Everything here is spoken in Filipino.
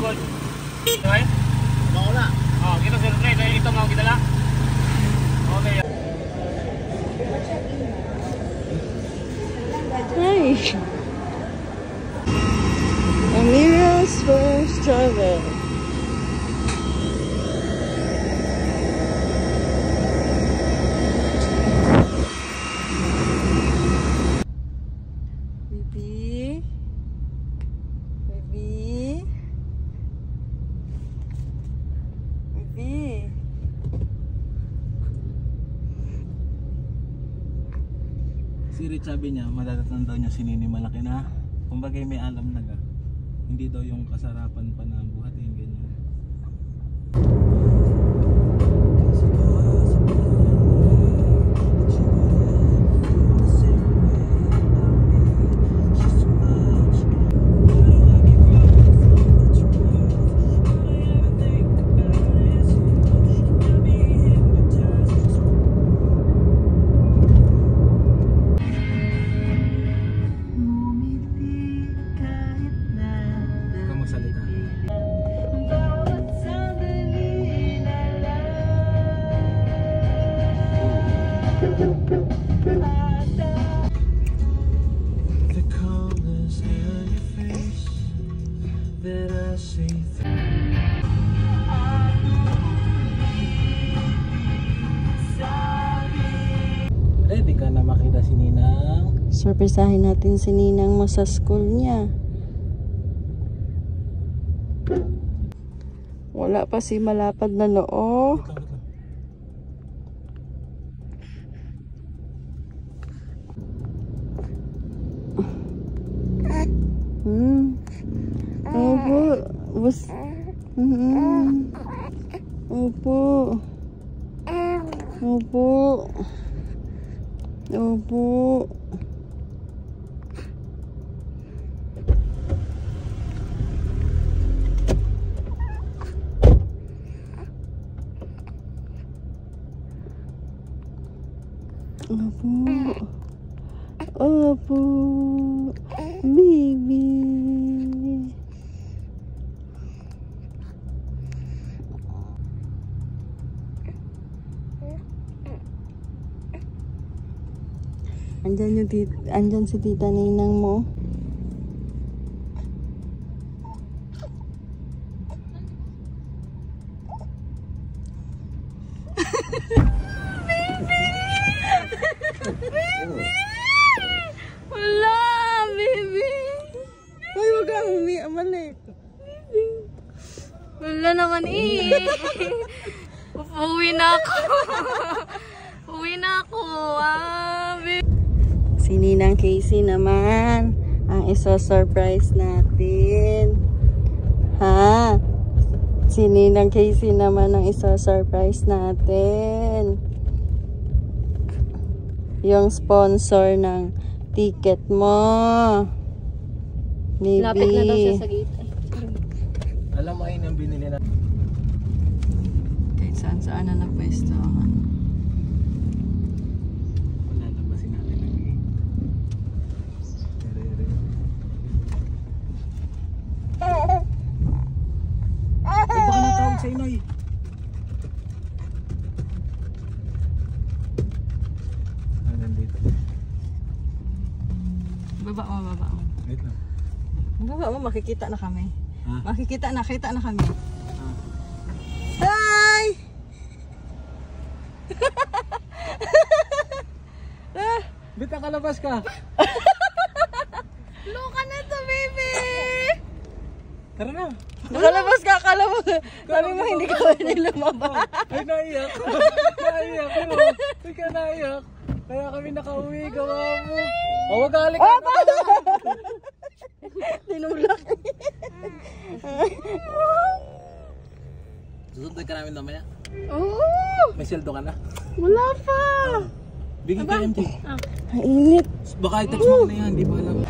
gold. Okay? Wala. Oh, kita sir Ray, ito mau kita lang. Okay. Hi. Amira's first travel. Si Rich sabi niya, madadatan daw niya si Nini malaki na. Kumbaga may alam na ga. Hindi daw yung kasarapan pa na buhatin ganyan. Ready ka na makita si Ninang? Surprisahin natin si Ninang mo sa school niya. Wala pa si malapad na noo. Opo. Opo. Opo. Opo. Opo. Opo. Baby. Andyan si Tita Ninang mo. Baby! Baby! Wala, baby! Ay, wag kang umalik. Wala naman Uwi na ako. Uwi na ako. Baby. Si Ninang Casey naman ang iso-surprise natin. Ha? Si Ninang Casey naman ang iso-surprise natin. Yung sponsor ng ticket mo. Baby. Lapit na daw siya sa gate. Alam mo ayun ang binili na. Kahit saan na napwesto. Lalabasin natin ang gate. Ay, baka natawag sa inay. Nandito. Baba mo. Wait lang. Baba mo, makikita na kami. Ha? Kita na kami. Hi! Bita kalabas ka. Loka na to, baby! Tara na. Nakalabas ka, akala mo. Sabi mo, hindi ka pwede lumabas. Ay, naiyak. Naiyak. Ay, ka naiyak. Kaya kami nakauwi, gawa mo. O, wag halik ka. Tinulak. Susunod ka namin mamaya. Oo! May seldo ka na. Wala pa! Bigyan ka empty. Ang init. Baka i-text mo na yan, di ba alam.